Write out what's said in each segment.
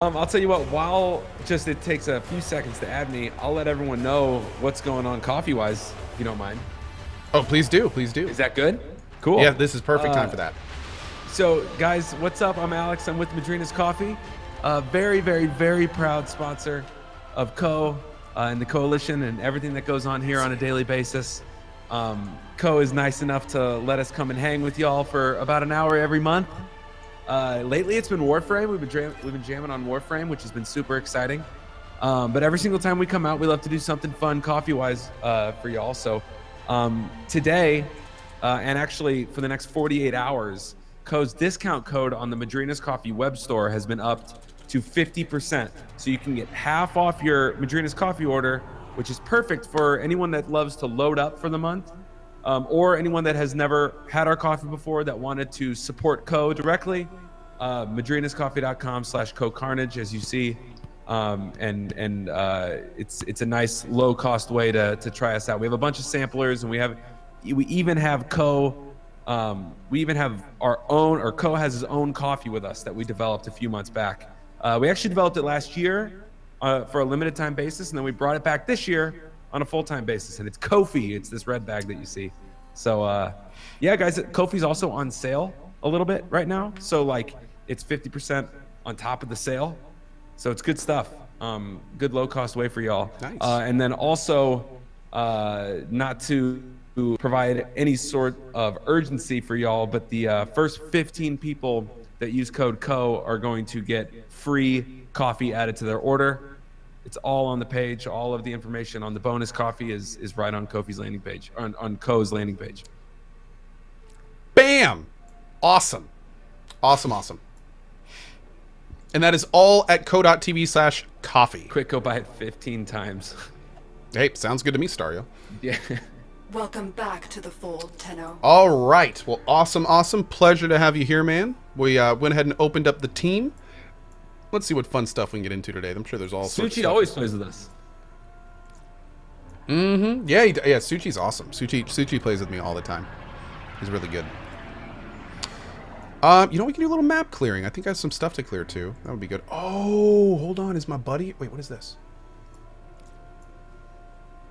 I'll tell you what, while just it takes a few seconds to add me, I'll let everyone know what's going on coffee-wise, if you don't mind. Oh, please do. Please do. Is that good? Cool. Yeah, this is perfect time for that. So, guys, what's up? I'm Alex. I'm with Madrinas Coffee. Very, very, very proud sponsor of and the coalition and everything that goes on here on a daily basis. Is nice enough to let us come and hang with y'all for about an hour every month. Lately, it's been Warframe. We've been jamming on Warframe, which has been super exciting. But every single time we come out, we love to do something fun coffee-wise for y'all. So today, and actually for the next 48 hours, Co's discount code on the Madrinas Coffee web store has been upped to 50%. So you can get half off your Madrinas Coffee order, which is perfect for anyone that loves to load up for the month, or anyone that has never had our coffee before that wanted to support Co directly. Madrinascoffee.com/CohhCarnage, as you see. It's a nice low cost way to try us out. We have a bunch of samplers, and we even have we even have our own, or Co has his own coffee with us that we developed a few months back. We actually developed it last year for a limited time basis, and then we brought it back this year on a full-time basis, and it's Kofi. It's this red bag that you see. So yeah, guys, Kofi's also on sale a little bit right now, so like it's 50% on top of the sale, so it's good stuff. Good low-cost way for y'all. Nice. And then also, not to provide any sort of urgency for y'all, but the first 15 people that use code CO are going to get free coffee added to their order. It's all on the page. All of the information on the bonus coffee is right on Kofi's landing page, on Co's landing page. Bam! Awesome. Awesome. And that is all at co.tv/coffee. Quick, go buy it 15 times. Hey, sounds good to me, Stario. Yeah. Welcome back to the fold, Tenno. All right. Well, awesome. Pleasure to have you here, man. We went ahead and opened up the team. Let's see what fun stuff we can get into today. I'm sure there's all sorts of Suchi stuff. always plays with us. Mm-hmm. Yeah, Suchi's awesome. Suchi plays with me all the time. He's really good. We can do a little map clearing. I think I have some stuff to clear too. That would be good. Oh, hold on. Is my buddy... Wait, what is this?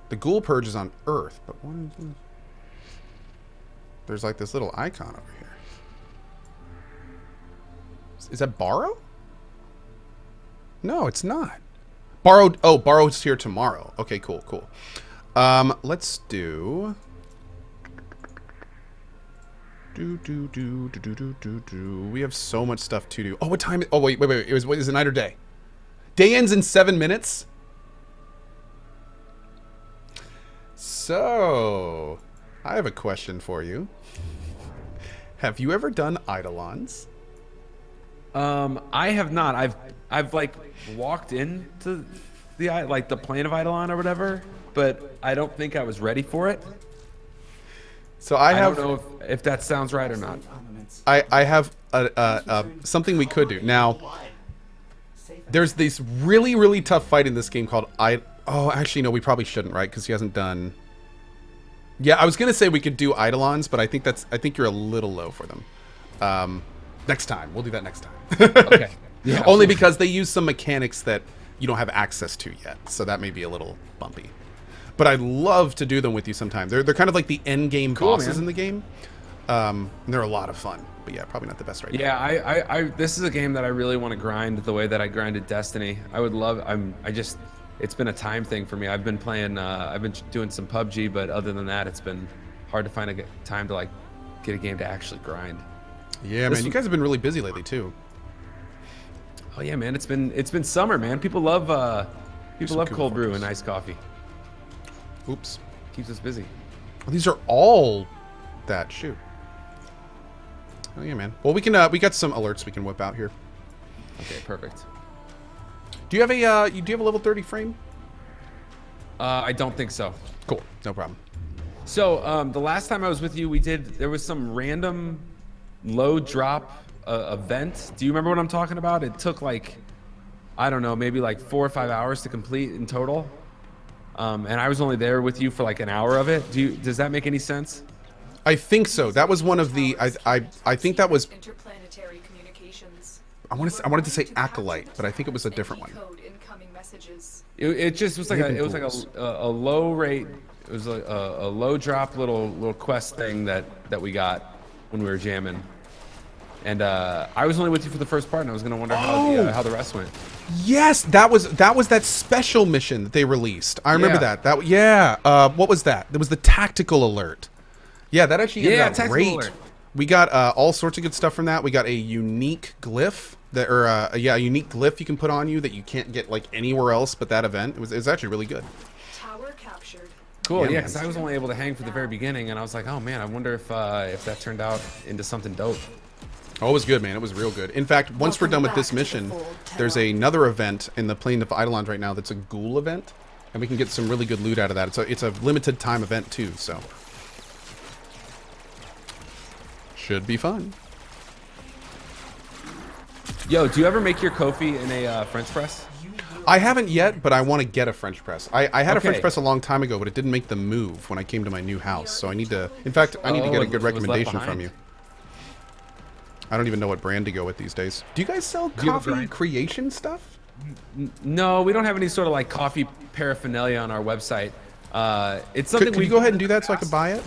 The Ghoul Purge is on Earth, but what is this? There's like this little icon over here. Is that Borrow? No, it's not. Borrowed. Oh, Borrow's here tomorrow. Okay, cool. Let's do... We have so much stuff to do. Oh, what time? Oh, wait. Is it night or day? Day ends in 7 minutes. So, I have a question for you. Have you ever done Eidolons? I have not. I've like walked into the plane of Eidolon or whatever, but I don't think I was ready for it. So I don't know if that sounds right or not. I have something we could do. Now, there's this really tough fight in this game called Oh, actually, no, we probably shouldn't, right? Because he hasn't done... Yeah, I was going to say we could do Eidolons, but I think you're a little low for them. Next time. We'll do that next time. Okay. Yeah. Only because they use some mechanics that you don't have access to yet. So that may be a little bumpy. But I'd love to do them with you sometime. They're kind of like the end game bosses in the game. And they're a lot of fun. But yeah, probably not the best right now. Yeah, this is a game that I really want to grind the way that I grinded Destiny. I would love... It's been a time thing for me. I've been playing... I've been doing some PUBG, but other than that, it's been hard to find a time to get a game to actually grind. Yeah, man, you guys have been really busy lately too. Oh yeah, man, it's been summer, man. People love cold brew and iced coffee. Oops. Keeps us busy. Well, these are all that. Shoot. Oh yeah, man. Well, we got some alerts we can whip out here. Okay, perfect. Do you have a level 30 frame? I don't think so. Cool, no problem. So the last time I was with you, there was some random low drop event. Do you remember what I'm talking about? It took I don't know, maybe 4 or 5 hours to complete in total. And I was only there with you for an hour of it. Does that make any sense? I think so. That was one of the I think that was Interplanetary communications. I wanted to say Acolyte, but I think it was a different one. It just was like a low rate. It was a low drop little quest thing that we got when we were jamming. And I was only with you for the first part, and I was gonna wonder how the rest went. Yes, that was that special mission that they released. I remember that. What was that? There was the tactical alert. Yeah, that actually ended up great. Alert. We got all sorts of good stuff from that. We got a unique glyph a unique glyph you can put on you that you can't get like anywhere else but that event. It was actually really good. Tower captured. Cool, yeah, because I was only able to hang for the very beginning, and I was like, oh man, I wonder if that turned out into something dope. Oh, it was good, man. It was real good. In fact, once we're done with this mission, there's another event in the Plane of Eidolon right now that's a Ghoul event, and we can get some really good loot out of that. It's a limited time event too, so should be fun. Yo, do you ever make your Kofi in a French press? I haven't yet, but I want to get a French press. I had a French press a long time ago, but it didn't make the move when I came to my new house. So I need to. In fact, I need to get a good recommendation from you. I don't even know what brand to go with these days. Do you guys sell coffee creation stuff? No, we don't have any sort of like coffee paraphernalia on our website. It's something Could you go ahead and do that so I can buy it?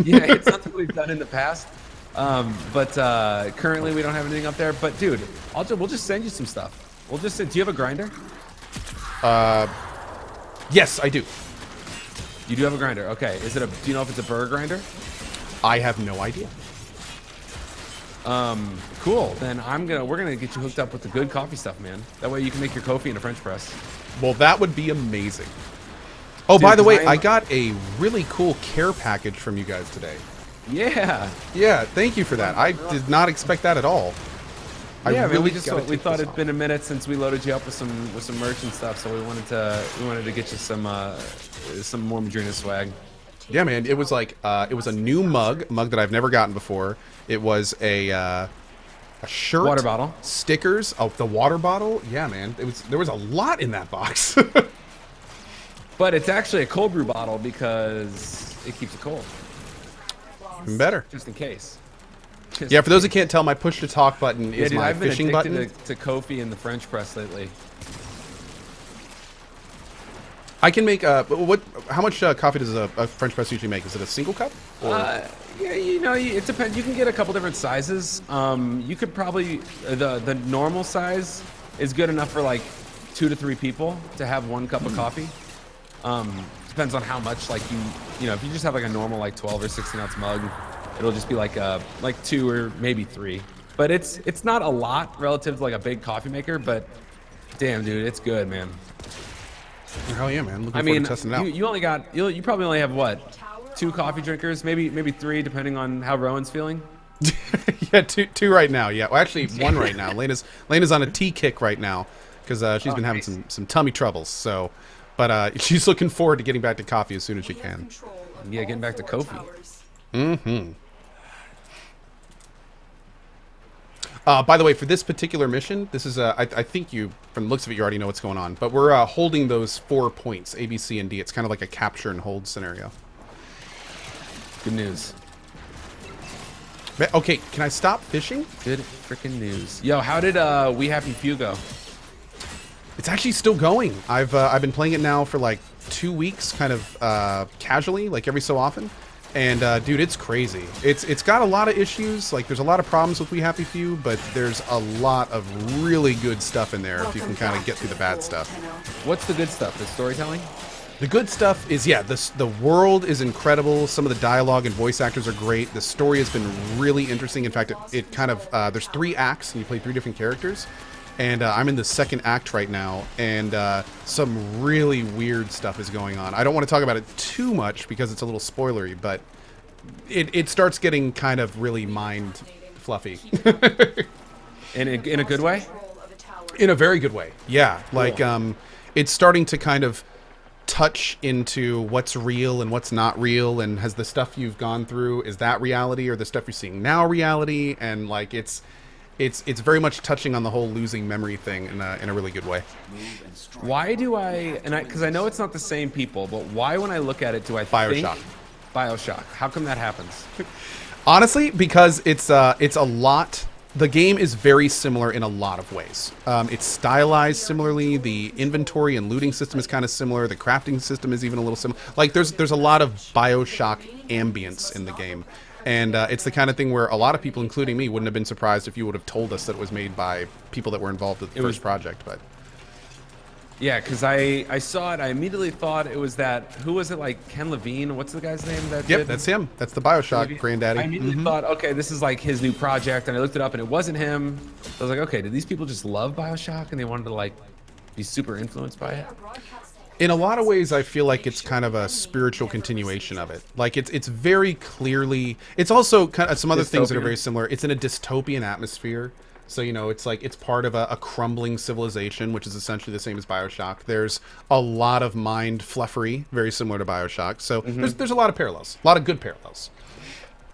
Yeah, it's something we've done in the past. But currently we don't have anything up there. But dude, we'll just send you some stuff. We'll just send. Do you have a grinder? Yes, I do. You do have a grinder. Okay. Do you know if it's a burr grinder? I have no idea. Cool. Then we're gonna get you hooked up with the good coffee stuff, man. That way you can make your Kofi in a French press. Well, that would be amazing. Oh, dude, by the way, I got a really cool care package from you guys today. Yeah. Yeah, thank you for that. I did not expect that at all. Yeah, man, we thought it'd been a minute since we loaded you up with some merch and stuff, so we wanted to get you some more Madrinas swag. Yeah, man, it was like it was a new mug that I've never gotten before. It was a shirt, water bottle, stickers. Oh, the water bottle. Yeah, man, there was a lot in that box. But it's actually a cold brew bottle because it keeps it cold. Even better. Just in case. Yeah, for those who can't tell, my push to talk button is dude, my I've been fishing button. to Kofi in the French press lately. I can make how much coffee does a French press usually make? Is it a single cup? Yeah, it depends. You can get a couple different sizes. You could probably the normal size is good enough for like 2 to 3 people to have 1 cup of coffee. Depends on how much if you just have like a normal like 12 or 16 ounce mug, it'll just be like 2 or maybe 3. But it's not a lot relative to like a big coffee maker, but damn dude, it's good, man. Hell yeah, man. Looking forward to testing it out. You probably only have what? 2 coffee drinkers, maybe 3 depending on how Rowan's feeling. Yeah, two right now. Yeah, well, actually 1 right now. Lena's on a tea kick right now because she's been having some tummy troubles. So, but she's looking forward to getting back to coffee as soon as she can. Yeah, getting back to Kofi. Mm-hmm. By the way, for this particular mission, this is I think from the looks of it, you already know what's going on. But we're holding those 4 points, A, B, C, and D. It's kind of like a capture and hold scenario. Good news. Okay, can I stop fishing? Good freaking news. Yo, how did We Happy Few go? It's actually still going. I've been playing it now for like 2 weeks, kind of casually, like every so often. And dude, it's crazy. It's got a lot of issues. Like there's a lot of problems with We Happy Few, but there's a lot of really good stuff in there if you can kind of get through the bad stuff. What's the good stuff? The storytelling? The good stuff is, yeah, the world is incredible. Some of the dialogue and voice actors are great. The story has been really interesting. In fact, it kind of there's 3 acts and you play 3 different characters. And I'm in the 2nd act right now, and some really weird stuff is going on. I don't want to talk about it too much because it's a little spoilery, but it starts getting kind of really mind fluffy. In a good way? In a very good way, yeah. Cool. Like it's starting to kind of touch into what's real and what's not real, and has the stuff you've gone through, is that reality, or the stuff you're seeing now reality? And like it's very much touching on the whole losing memory thing in a really good way. Why do because I know it's not the same people, but why when I look at it do I Bioshock. think Bioshock? How come that happens? Honestly, because it's a lot The game is very similar in a lot of ways. It's stylized similarly. The inventory and looting system is kind of similar. The crafting system is even a little similar. Like, there's a lot of BioShock ambience in the game. And it's the kind of thing where a lot of people, including me, wouldn't have been surprised if you would have told us that it was made by people that were involved with the first project. But Yeah, because I saw it, I immediately thought it was that, who was it, like Ken Levine? What's the guy's name? That yep, did? that's him. That's the BioShock granddaddy. I immediately thought, okay, this is like his new project, and I looked it up, and it wasn't him. So I was like, okay, did these people just love BioShock, and they wanted to like be super influenced by it? In a lot of ways, I feel like it's kind of a spiritual continuation of it. Like, it's very clearly... It's also kind of some other things that are very similar. It's in a dystopian atmosphere. So, you know, it's like it's part of a crumbling civilization, which is essentially the same as BioShock. There's a lot of mind fluffery, very similar to BioShock. So there's a lot of parallels, a lot of good parallels.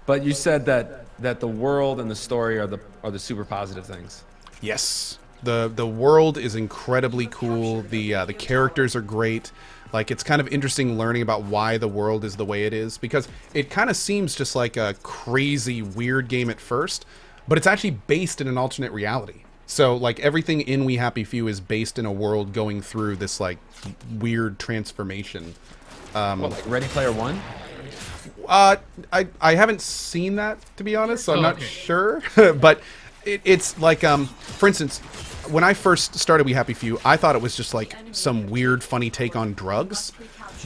But you said that the world and the story are the super positive things. Yes, the world is incredibly cool. The characters are great. Like, it's kind of interesting learning about why the world is the way it is, because it kind of seems just like a crazy, weird game at first. But it's actually based in an alternate reality. So, like, everything in We Happy Few is based in a world going through this, like, weird transformation. What, like Ready Player One? I haven't seen that, to be honest, so I'm not sure. But it's like, for instance, when I first started We Happy Few, I thought it was just, like, some weird, funny take on drugs.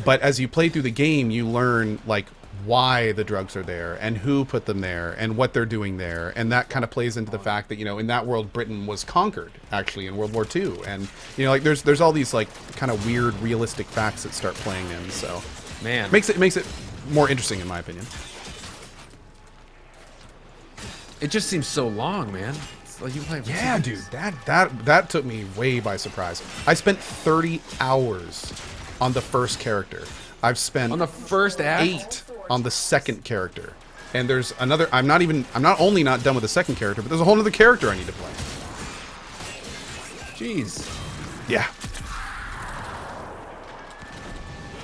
But as you play through the game, you learn, like, why the drugs are there and who put them there and what they're doing there, and that kind of plays into the fact that, you know, in that world Britain was conquered actually in World War II, and, you know, like there's all these like kind of weird realistic facts that start playing in. So Man, makes it more interesting in my opinion. it just seems so long, man. It's like you play. Yeah, dude, that took me way by surprise. I spent 30 hours on the first character. I've spent On the first act? 8 on the second character. And there's another... I'm not only not done with the second character, but there's a whole other character I need to play. Jeez. Yeah.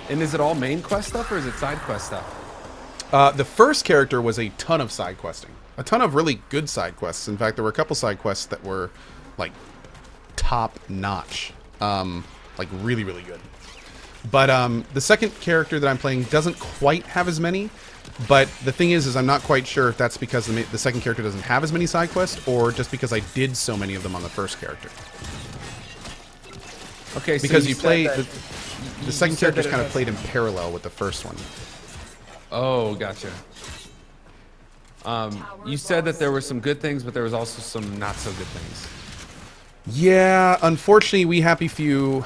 And is it all main quest stuff, or is it side quest stuff? The first character was a ton of side questing. A ton of really good side quests. In fact, there were a couple side quests that were, like, top-notch. Like, really, really good. But the second character that I'm playing doesn't quite have as many. But the thing is I'm not quite sure if that's because the second character doesn't have as many side quests, or just because I did so many of them on the first character. Okay, so because you play the second character's kind of played in parallel with the first one. Oh, gotcha. You said that there were some good things, but there was also some not so good things. Yeah, unfortunately, We Happy Few...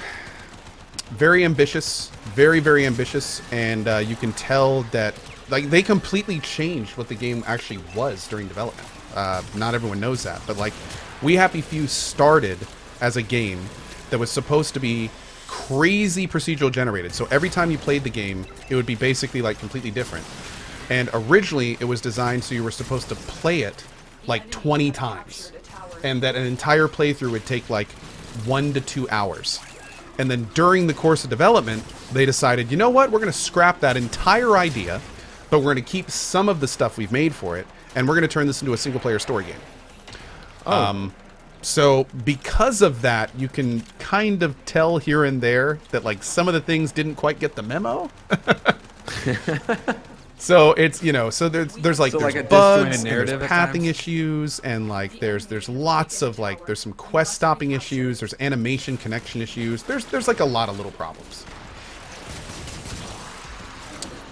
very ambitious, very, very ambitious, and you can tell that, like, they completely changed what the game actually was during development. Not everyone knows that, but, like, We Happy Few started as a game that was supposed to be crazy procedural generated. So every time you played the game, it would be basically, like, completely different. And originally, it was designed so you were supposed to play it, like, 20 times. And that an entire playthrough would take, like, 1 to 2 hours. And then during the course of development, they decided, you know what, we're going to scrap that entire idea, but we're going to keep some of the stuff we've made for it, and we're going to turn this into a single-player story game. Oh. So because of that, you can kind of tell here and there that, like, some of the things didn't quite get the memo. So it's, you know, so there's like, So there's like a bugs, disjointed and narrative there's at pathing times? issues, and like there's lots of like, there's some quest stopping issues, there's animation connection issues, there's like a lot of little problems.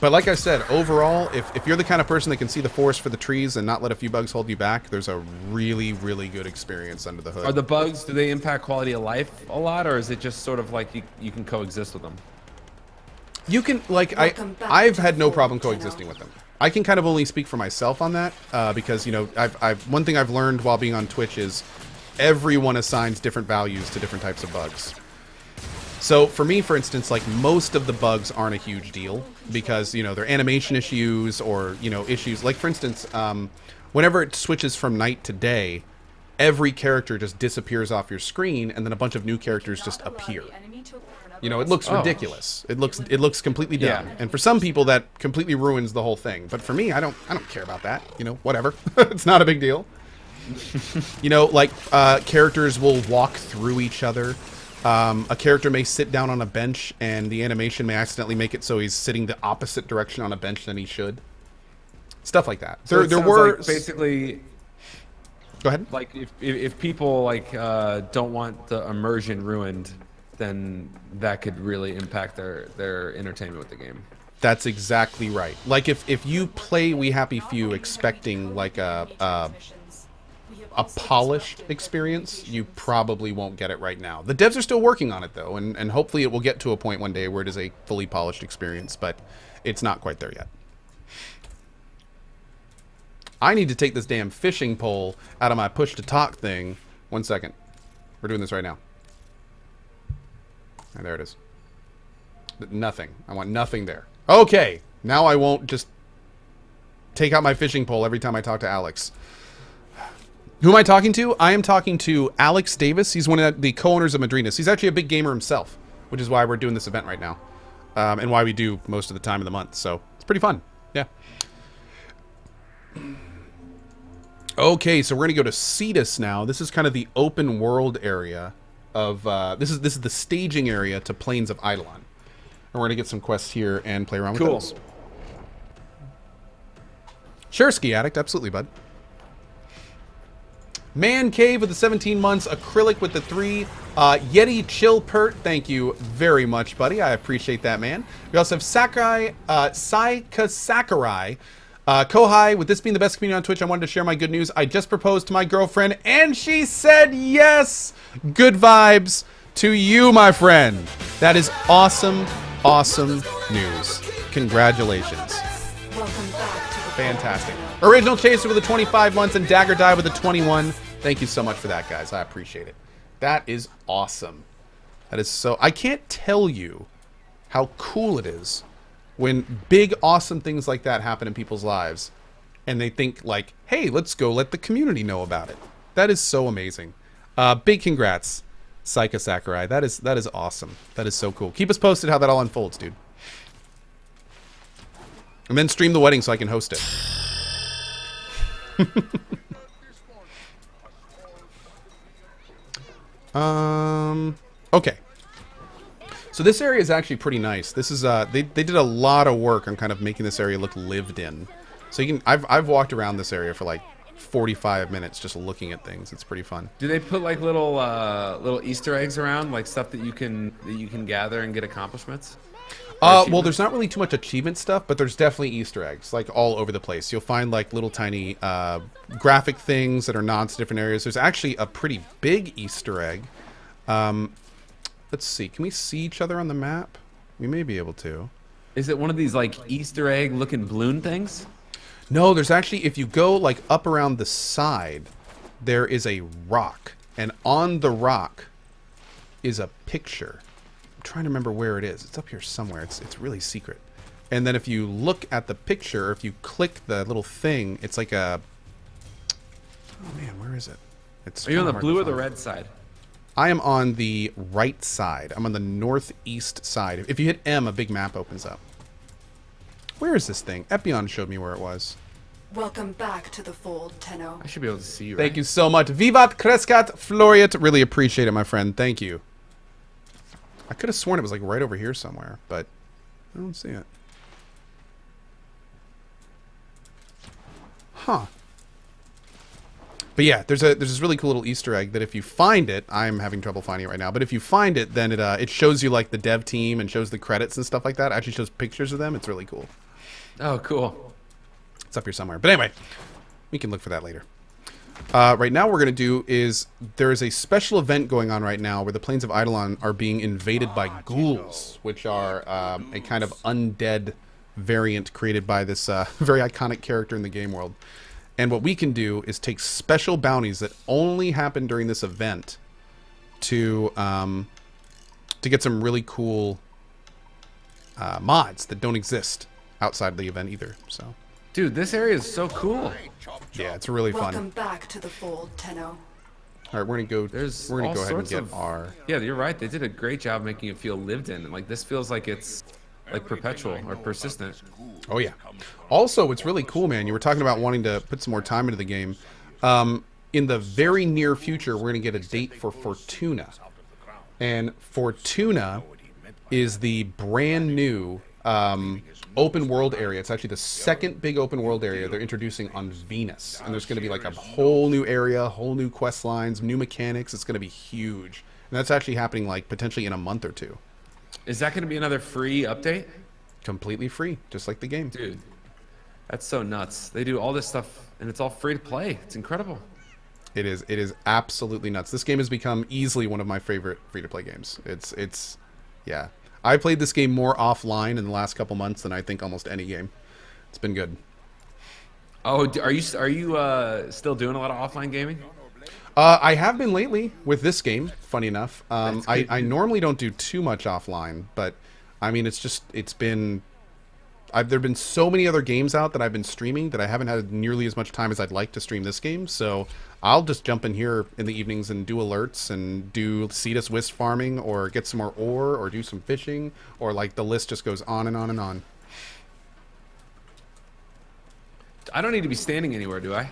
But like I said, overall, if you're the kind of person that can see the forest for the trees and not let a few bugs hold you back, there's a really, really good experience under the hood. Are the bugs, do they impact quality of life a lot, or is it just sort of like you can coexist with them? You can, like, I've had no problem coexisting with them. I can kind of only speak for myself on that, because, you know, one thing I've learned while being on Twitch is everyone assigns different values to different types of bugs. So for me, for instance, like, most of the bugs aren't a huge deal because, you know, they're animation issues or, you know, issues. Like, for instance, whenever it switches from night to day, every character just disappears off your screen and then a bunch of new characters just appear. You know, it looks ridiculous. It looks completely dumb. Yeah. And for some people, that completely ruins the whole thing. But for me, I don't care about that. You know, whatever. It's not a big deal. You know, like characters will walk through each other. A character may sit down on a bench, and the animation may accidentally make it so he's sitting the opposite direction on a bench than he should. Stuff like that. So there were like basically. Go ahead. Like if people like don't want the immersion ruined, then that could really impact their entertainment with the game. That's exactly right. Like if you play We Happy Few expecting like a polished experience, you probably won't get it right now. The devs are still working on it though, and hopefully it will get to a point one day where it is a fully polished experience, but it's not quite there yet. I need to take this damn fishing pole out of my push to talk thing. 1 second. We're doing this right now. And there it is. Nothing. I want nothing there. Okay. Now I won't just take out my fishing pole every time I talk to Alex. Who am I talking to? I am talking to Alex Davis. He's one of the co-owners of Madrinas. He's actually a big gamer himself, which is why we're doing this event right now. And why we do most of the time of the month. So it's pretty fun. Yeah. Okay, so we're gonna go to Cetus now. This is kind of the open world area of this is the staging area to Plains of Eidolon. And we're gonna get some quests here and play around with those. Sure, Ski Addict, absolutely, bud. Man Cave with the 17 months, Acrylic with the 3, Yeti Chill Pert, thank you very much, buddy. I appreciate that, man. We also have Sakurai, Saika Sakurai. Kohai, with this being the best community on Twitch, I wanted to share my good news. I just proposed to my girlfriend, and she said yes! Good vibes to you, my friend. That is awesome, awesome news. Congratulations. Welcome back to the Fantastic. Original Chaser with the 25 months and Dagger Die with the 21. Thank you so much for that, guys. I appreciate it. That is awesome. That is so... I can't tell you how cool it is when big, awesome things like that happen in people's lives, and they think like, hey, let's go let the community know about it. That is so amazing. Big congrats, Saika Sakurai. That is awesome. That is so cool. Keep us posted how that all unfolds, dude. And then stream the wedding so I can host it. Okay. So this area is actually pretty nice. This is they did a lot of work on kind of making this area look lived in. So you can I've walked around this area for like 45 minutes just looking at things. It's pretty fun. Do they put like little Easter eggs around, like stuff that you can gather and get accomplishments? Well, there's not really too much achievement stuff, but there's definitely Easter eggs like all over the place. You'll find like little tiny graphic things that are nods to different areas. There's actually a pretty big Easter egg. Let's see. Can we see each other on the map? We may be able to. Is it one of these like Easter egg looking balloon things? No, there's actually, if you go like up around the side, there is a rock, and on the rock is a picture. I'm trying to remember where it is. It's up here somewhere. It's really secret. And then if you look at the picture, if you click the little thing, it's like a... Oh man, where is it? It's Are you on the hard blue to or the find. red side? I am on the right side. I'm on the northeast side. If you hit M, a big map opens up. Where is this thing? Epion showed me where it was. Welcome back to the fold, Tenno. I should be able to see you. Thank you so much. Vivat Crescat Floriat. Really appreciate it, my friend. Thank you. I could have sworn it was like right over here somewhere, but I don't see it. Huh. But yeah, there's this really cool little Easter egg that if you find it, I'm having trouble finding it right now, but if you find it, then it shows you like the dev team and shows the credits and stuff like that. It actually shows pictures of them. It's really cool. Oh, cool. It's up here somewhere. But anyway, we can look for that later. Right now what we're going to do is there is a special event going on right now where the Plains of Eidolon are being invaded by ghouls, which are a kind of undead variant created by this very iconic character in the game world. And what we can do is take special bounties that only happen during this event to get some really cool mods that don't exist outside the event either. So, Dude, this area is so cool. yeah, it's really fun. Welcome back to the fold, Tenno. All right, we're gonna go. There's we're gonna all go ahead and sorts get of- our. Yeah, you're right. They did a great job making it feel lived in. And like this feels like it's like perpetual or persistent. Oh yeah. Also, what's really cool, man, you were talking about wanting to put some more time into the game. in the very near future, we're going to get a date for Fortuna. And Fortuna is the brand new open world area. It's actually the second big open world area they're introducing on Venus. And there's going to be like a whole new area, whole new quest lines, new mechanics. It's going to be huge. And that's actually happening like potentially in a month or two. Is that going to be another free update? Completely free, just like the game. Dude, that's so nuts. They do all this stuff, and it's all free to play. It's incredible. It is absolutely nuts. This game has become easily one of my favorite free-to-play games. Yeah. I played this game more offline in the last couple months than I think almost any game. It's been good. Oh, are you still doing a lot of offline gaming? I have been lately with this game, funny enough. I normally don't do too much offline, but I mean, it's been... there've been so many other games out that I've been streaming that I haven't had nearly as much time as I'd like to stream this game, so I'll just jump in here in the evenings and do alerts and do Cetus Wisp farming or get some more ore or do some fishing, or like the list just goes on and on and on. I don't need to be standing anywhere, do I?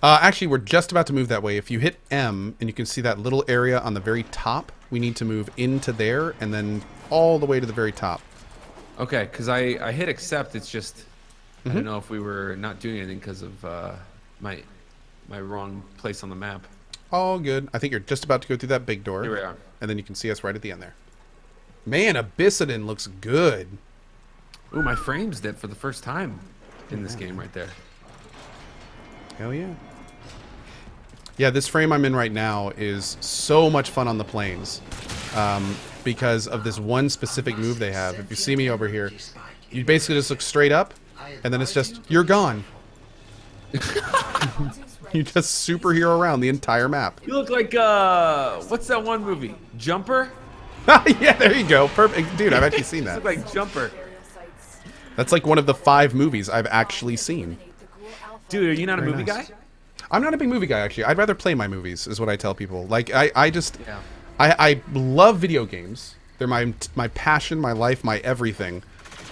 Actually, we're just about to move that way. If you hit M and you can see that little area on the very top, we need to move into there and then all the way to the very top. Okay, because I hit accept. It's just I don't know if we were not doing anything because of my wrong place on the map. All good. I think you're just about to go through that big door. Here we are. And then you can see us right at the end there. Man, Abyssidon looks good. Ooh, my frames did for the first time in this game right there. Hell yeah. Yeah, this frame I'm in right now is so much fun on the planes. Because of this one specific move they have. If you see me over here, you basically just look straight up, and then it's just, you're gone. You just superhero around the entire map. You look like, what's that one movie? Jumper? Yeah, there you go. Perfect. Dude, I've actually seen You that. look like Jumper. That's like one of the 5 movies I've actually seen. Dude, are you not a Very movie nice. guy? I'm not a big movie guy, actually. I'd rather play my movies, is what I tell people. Like, I just... Yeah. I love video games. They're my passion, my life, my everything.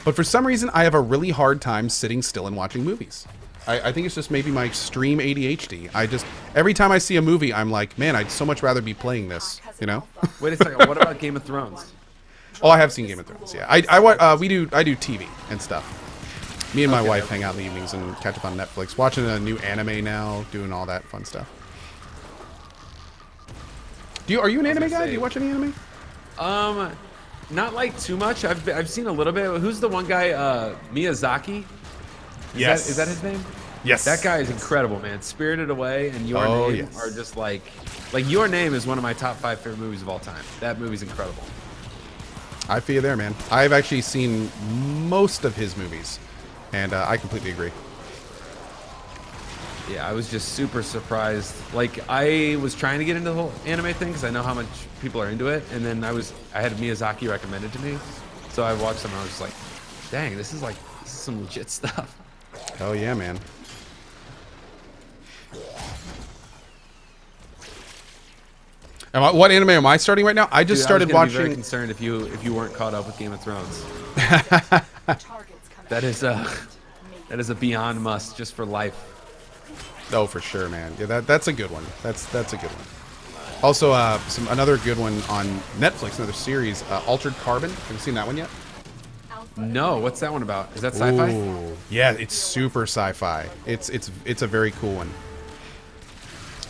But for some reason, I have a really hard time sitting still and watching movies. I think it's just maybe my extreme ADHD. Every time I see a movie, I'm like, man, I'd so much rather be playing this, you know? Wait a second. What about Game of Thrones? Oh, I have seen Game of Thrones, yeah. I do TV and stuff. Me and my wife hang out in the evenings and catch up on Netflix. Watching a new anime now, doing all that fun stuff. Are you an anime guy? Do you watch any anime? Not like too much. I've seen a little bit. Who's the one guy? Miyazaki. Is that his name? Yes. That guy is incredible, man. Spirited Away and Your Name are just like Your Name is one of my top 5 favorite movies of all time. That movie's incredible. I feel you there, man. I've actually seen most of his movies, and I completely agree. Yeah, I was just super surprised. Like, I was trying to get into the whole anime thing because I know how much people are into it, and then I had Miyazaki recommended to me, so I watched them and I was just like, dang, this is some legit stuff. Oh yeah, man. What anime am I starting right now? I just started I was watching. Be very concerned if you weren't caught up with Game of Thrones. That is a beyond must just for life. Oh, for sure, man. Yeah, that's a good one. That's a good one. Also, another good one on Netflix, another series, Altered Carbon. Have you seen that one yet? No, what's that one about? Is that sci-fi? Ooh, yeah, it's super sci-fi. It's a very cool one.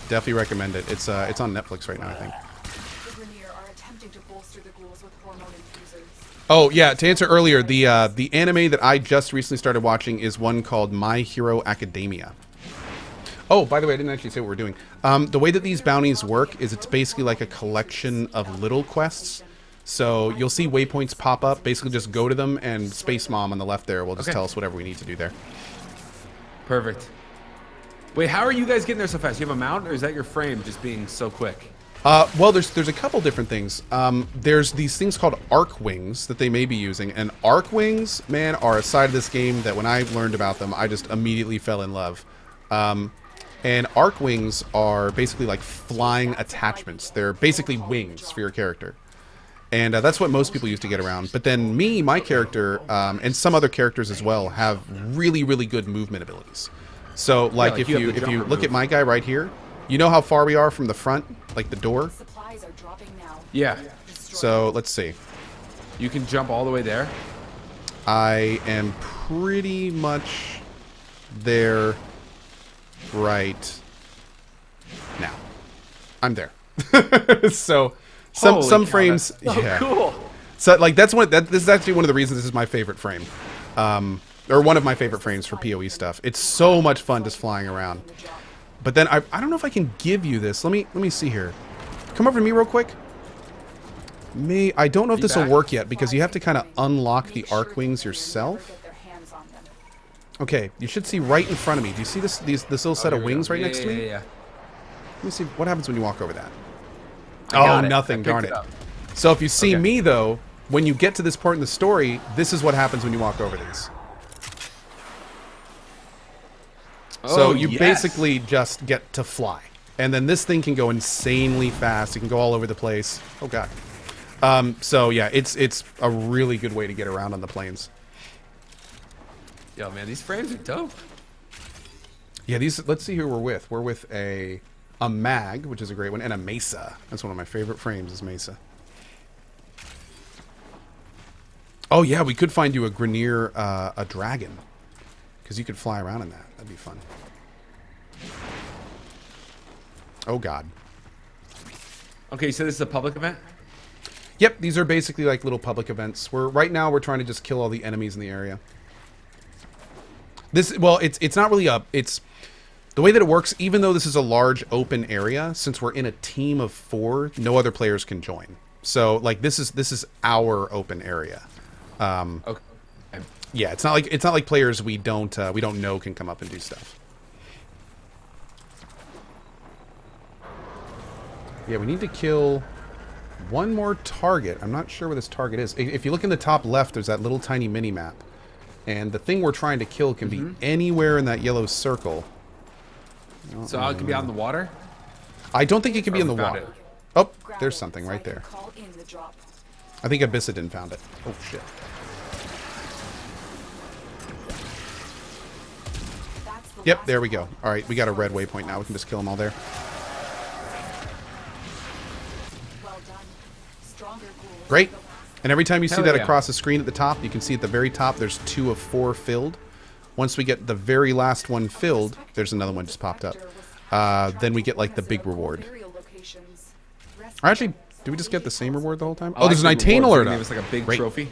Definitely recommend it. It's on Netflix right now, I think. Oh yeah, to answer earlier, the anime that I just recently started watching is one called My Hero Academia. Oh, by the way, I didn't actually say what we're doing. The way that these bounties work is it's basically like a collection of little quests. So you'll see waypoints pop up. Basically, just go to them, and Space Mom on the left there will just tell us whatever we need to do there. Perfect. Wait, how are you guys getting there so fast? You have a mount, or is that your frame just being so quick? Well, there's a couple different things. There's these things called arc wings that they may be using, and arc wings, man, are a side of this game that when I learned about them, I just immediately fell in love. And arc wings are basically like flying attachments. They're basically wings for your character. And that's what most people use to get around. But then my character, and some other characters as well, have really, really good movement abilities. So, like, if you look at my guy right here, You know how far we are from the front, like the door? Supplies are dropping now. Yeah. So let's see. You can jump all the way there. I am pretty much there right now. I'm there. So some Holy cow, frames, that's so yeah. cool. So like this is actually one of the reasons this is my favorite frame, or one of my favorite frames for PoE stuff. It's so much fun just flying around. But then I don't know if I can give you this. Let me see here. Come over to me real quick. I don't know if this will work yet because you have to kind of unlock the arc wings yourself. Okay, you should see right in front of me. Do you see this little set of wings right next to me? Yeah. Let me see what happens when you walk over that. I got Oh, it. nothing. I Darn picked it. it up. So if you see Okay. me though, when you get to this part in the story, this is what happens when you walk over these. So Oh, you yes. basically just get to fly. And then this thing can go insanely fast. It can go all over the place. Oh god. So yeah, it's a really good way to get around on the planes. Yo, man, these frames are dope. Yeah, let's see who we're with. We're with a mag, which is a great one, and a mesa. That's one of my favorite frames is mesa. Oh yeah, we could find you a Grenier, a dragon. Because you could fly around in that. That'd be fun. Oh god. Okay, so this is a public event? Yep, these are basically like little public events. Right now we're trying to just kill all the enemies in the area. It's not really it's the way that it works, even though this is a large open area, since we're in a team of 4, no other players can join. So like this is our open area. Okay. Yeah, it's not like players we don't know can come up and do stuff. Yeah, we need to kill one more target. I'm not sure where this target is. If you look in the top left, there's that little tiny mini map. And the thing we're trying to kill can be anywhere in that yellow circle. So it could be out in the water? I don't think it can be in the we found water. it. Oh, there's something right there. Call in the drop. I think Abyssa didn't found it. Oh, shit. That's the Yep, last there we go. All right, we got a red waypoint now. We can just kill them all there. well done. Stronger ghouls. Great. And every time you see Hell that yeah. across the screen at the top, you can see at the very top there's 2 of 4 filled. Once we get the very last one filled, there's another one just popped up. Then we get like the big reward. Or actually, do we just get the same reward the whole time? Oh, there's an Itane alert Give up. us like a big Great. trophy.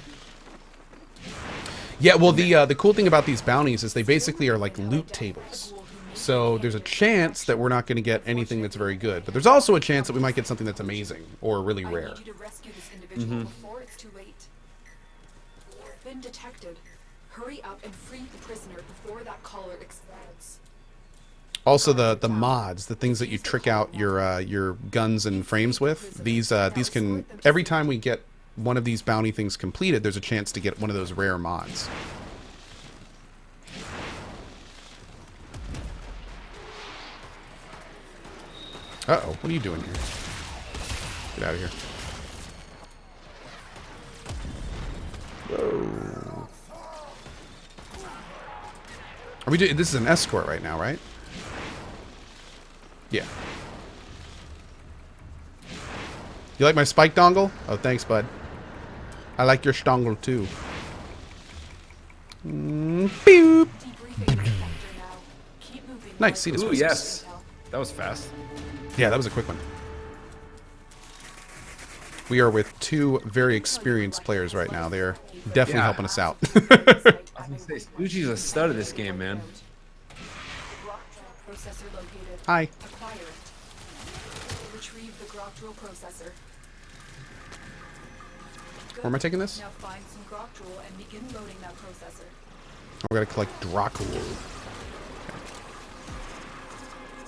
Yeah, well, the cool thing about these bounties is they basically are like loot tables. So there's a chance that we're not going to get anything that's very good, but there's also a chance that we might get something that's amazing or really rare. I need you to rescue this individual before it's too late. Been detected. Hurry up and free the prisoner before that collar explodes. Also, the mods, the things that you trick out your guns and frames with, these can, every time we get one of these bounty things completed, there's a chance to get one of those rare mods. Uh-oh, what are you doing here? Get out of here. Whoa. Are we doing, this is an escort right now, right? Yeah. You like my spike dongle? Oh, thanks, bud. I like your stongle too. Boop. Debriefing the sector now. Keep moving. Nice, see this. Ooh, yes. That was fast. Yeah, that was a quick one. We are with 2 very experienced players right now. They're definitely Yeah. helping us out. I was gonna say, Spoochie's a stud of this game, man. Processor located. Hi. Acquire it. Retrieve the grok drill processor. Where am I taking this? Now find some grok drill and begin loading that processor. We gotta collect Dracul.